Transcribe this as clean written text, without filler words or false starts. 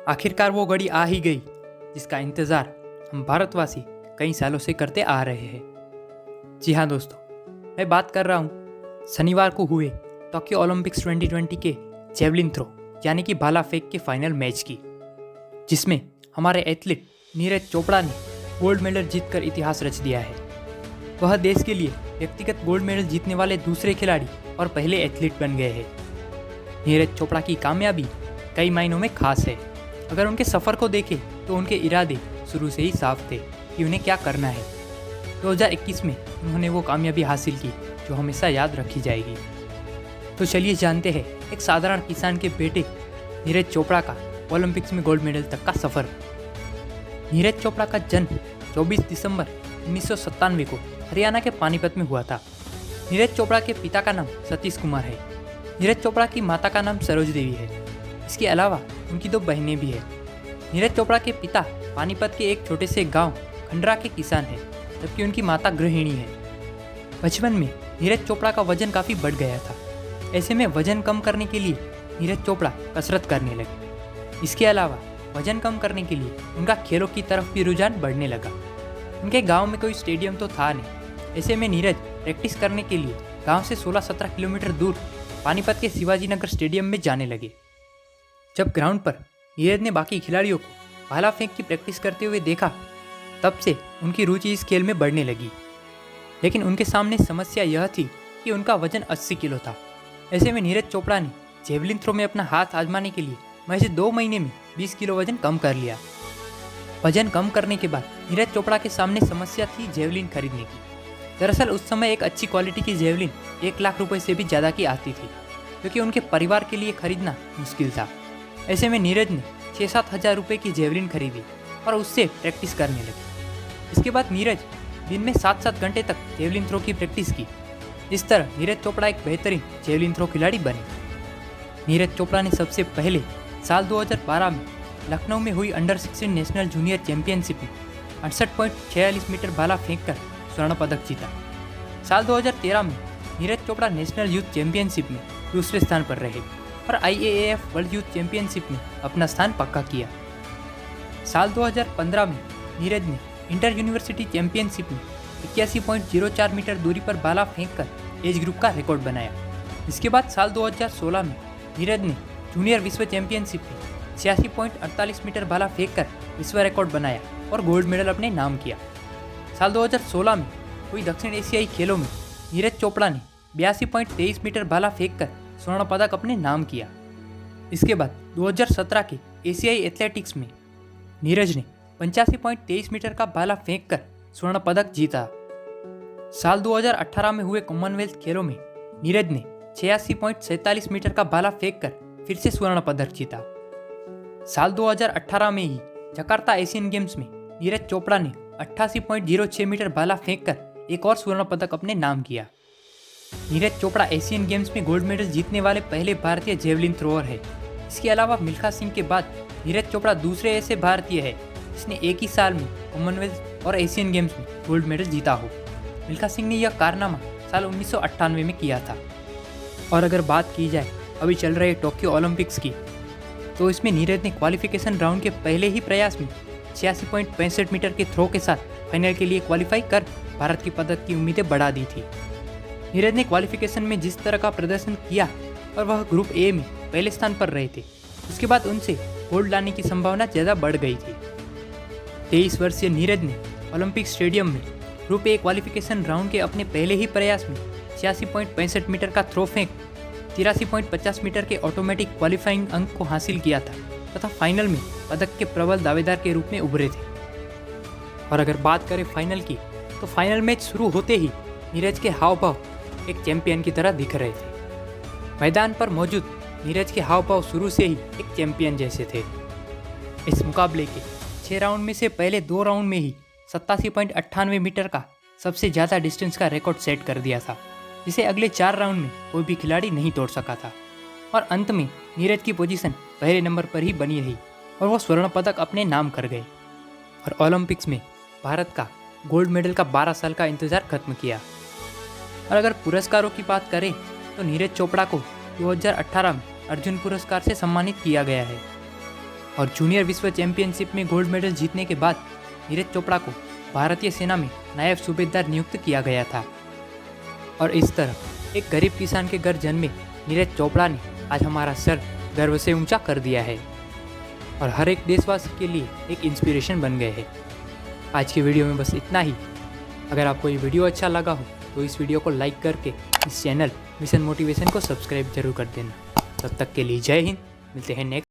आखिरकार वो घड़ी आ ही गई जिसका इंतज़ार हम भारतवासी कई सालों से करते आ रहे हैं। जी हाँ दोस्तों, मैं बात कर रहा हूँ शनिवार को हुए टोक्यो ओलंपिक्स 2020 के जेवलिन थ्रो यानी कि भाला फेंक के फाइनल मैच की, जिसमें हमारे एथलीट नीरज चोपड़ा ने गोल्ड मेडल जीतकर इतिहास रच दिया है। वह देश के लिए व्यक्तिगत गोल्ड मेडल जीतने वाले दूसरे खिलाड़ी और पहले एथलीट बन गए हैं। नीरज चोपड़ा की कामयाबी कई मायनों में खास है। अगर उनके सफ़र को देखें तो उनके इरादे शुरू से ही साफ थे कि उन्हें क्या करना है। 2021 में उन्होंने वो कामयाबी हासिल की जो हमेशा याद रखी जाएगी। तो चलिए जानते हैं एक साधारण किसान के बेटे नीरज चोपड़ा का ओलंपिक्स में गोल्ड मेडल तक का सफ़र। नीरज चोपड़ा का जन्म 24 दिसंबर 1997 को हरियाणा के पानीपत में हुआ था। नीरज चोपड़ा के पिता का नाम सतीश कुमार है। नीरज चोपड़ा की माता का नाम सरोज देवी है। इसके अलावा उनकी 2 बहनें भी हैं। नीरज चोपड़ा के पिता पानीपत के एक छोटे से गांव खंडरा के किसान हैं, जबकि उनकी माता गृहिणी है। बचपन में नीरज चोपड़ा का वजन काफ़ी बढ़ गया था। ऐसे में वजन कम करने के लिए नीरज चोपड़ा कसरत करने लगे। इसके अलावा वजन कम करने के लिए उनका खेलों की तरफ भी रुझान बढ़ने लगा। उनके गांव में कोई स्टेडियम तो था नहीं। ऐसे में नीरज प्रैक्टिस करने के लिए गांव से 16-17 किलोमीटर दूर पानीपत के शिवाजी नगर स्टेडियम में जाने लगे। जब ग्राउंड पर नीरज ने बाकी खिलाड़ियों को भाला फेंक की प्रैक्टिस करते हुए देखा, तब से उनकी रुचि इस खेल में बढ़ने लगी। लेकिन उनके सामने समस्या यह थी कि उनका वजन 80 किलो था। ऐसे में नीरज चोपड़ा ने जेवलिन थ्रो में अपना हाथ आजमाने के लिए महज 2 महीने में 20 किलो वजन कम कर लिया। वजन कम करने के बाद नीरज चोपड़ा के सामने समस्या थी जेवलिन खरीदने की। दरअसल उस समय एक अच्छी क्वालिटी की जेवलिन 1 लाख रुपए से भी ज़्यादा की आती थी, क्योंकि उनके परिवार के लिए खरीदना मुश्किल था। ऐसे में नीरज ने 6-7 हज़ार रुपये की जेवलिन खरीदी और उससे प्रैक्टिस करने लगे। इसके बाद नीरज दिन में 7-7 घंटे तक जेवलिन थ्रो की प्रैक्टिस की। इस तरह नीरज चोपड़ा एक बेहतरीन जेवलिन थ्रो खिलाड़ी बने। नीरज चोपड़ा ने सबसे पहले साल 2012 में लखनऊ में हुई अंडर 16 नेशनल जूनियर चैंपियनशिप में 68.46 मीटर भाला फेंककर स्वर्ण पदक जीता। साल 2013 में Neeraj Chopra national youth championship में दूसरे स्थान पर रहे और IAAF वर्ल्ड यूथ चैंपियनशिप में अपना स्थान पक्का किया। साल 2015 में नीरज ने इंटर यूनिवर्सिटी चैंपियनशिप में 81.04 मीटर दूरी पर भाला फेंककर एज ग्रुप का रिकॉर्ड बनाया। इसके बाद साल 2016 में नीरज ने जूनियर विश्व चैंपियनशिप में 86.48 मीटर भाला फेंककर विश्व रिकॉर्ड बनाया और गोल्ड मेडल अपने नाम किया। साल 2016 में हुई दक्षिण एशियाई खेलों में नीरज चोपड़ा ने 82.23 मीटर भाला फेंककर स्वर्ण पदक अपने नाम किया। इसके बाद 2017 के एशियाई एथलेटिक्स में नीरज ने 85.23 मीटर का भाला फेंककर स्वर्ण पदक जीता। साल 2018 में हुए कॉमनवेल्थ खेलों में नीरज ने 86.47 मीटर का भाला फेंककर फिर से स्वर्ण पदक जीता। साल 2018 में ही जकार्ता एशियन गेम्स में नीरज चोपड़ा ने 88.06 मीटर भाला फेंककर एक और स्वर्ण पदक अपने नाम किया। नीरज चोपड़ा एशियन गेम्स में गोल्ड मेडल जीतने वाले पहले भारतीय जेवलिन थ्रोअर है। इसके अलावा मिल्खा सिंह के बाद नीरज चोपड़ा दूसरे ऐसे भारतीय है जिसने एक ही साल में कॉमनवेल्थ और एशियन गेम्स में गोल्ड मेडल जीता हो। मिल्खा सिंह ने यह कारनामा साल 1998 में किया था। और अगर बात की जाए अभी चल रहे टोक्यो ओलंपिक्स की, तो इसमें नीरज ने क्वालिफिकेशन राउंड के पहले ही प्रयास में 86.65 मीटर के थ्रो के साथ फाइनल के लिए क्वालिफाई कर भारत की पदक की उम्मीदें बढ़ा दी थी। नीरज ने क्वालिफिकेशन में जिस तरह का प्रदर्शन किया और वह ग्रुप ए में पहले स्थान पर रहे थे, उसके बाद उनसे गोल्ड लाने की संभावना ज़्यादा बढ़ गई थी। 23 वर्षीय नीरज ने ओलंपिक स्टेडियम में ग्रुप ए क्वालिफिकेशन राउंड के अपने पहले ही प्रयास में 86.65 मीटर का थ्रो फेंक 83.50 मीटर के ऑटोमेटिक क्वालिफाइंग अंक को हासिल किया था तथा फाइनल में पदक के प्रबल दावेदार के रूप में उभरे थे। और अगर बात करें फाइनल की, तो फाइनल मैच शुरू होते ही नीरज के हाव भाव एक चैंपियन की तरह दिख रहे थे। मैदान पर मौजूद नीरज के हाव भाव शुरू से ही एक चैंपियन जैसे थे। इस मुकाबले के 6 राउंड में से पहले 2 राउंड में ही 87.98 मीटर का सबसे ज़्यादा डिस्टेंस का रिकॉर्ड सेट कर दिया था, जिसे अगले 4 राउंड में कोई भी खिलाड़ी नहीं तोड़ सका था। और अंत में नीरज की पोजीशन पहले नंबर पर ही बनी रही और वो स्वर्ण पदक अपने नाम कर गए और ओलंपिक्स में भारत का गोल्ड मेडल का 12 साल का इंतजार खत्म किया। और अगर पुरस्कारों की बात करें तो नीरज चोपड़ा को 2018 में अर्जुन पुरस्कार से सम्मानित किया गया है। और जूनियर विश्व चैंपियनशिप में गोल्ड मेडल जीतने के बाद नीरज चोपड़ा को भारतीय सेना में नायब सूबेदार नियुक्त किया गया था। और इस तरह एक गरीब किसान के घर जन्मे नीरज चोपड़ा ने आज हमारा सर गर्व से ऊंचा कर दिया है और हर एक देशवासी के लिए एक इंस्पिरेशन बन गए हैं। आज की वीडियो में बस इतना ही। अगर आपको ये वीडियो अच्छा लगा हो तो इस वीडियो को लाइक करके इस चैनल मिशन मोटिवेशन को सब्सक्राइब जरूर कर देना। तब तक के लिए जय हिंद। मिलते हैं नेक्स्ट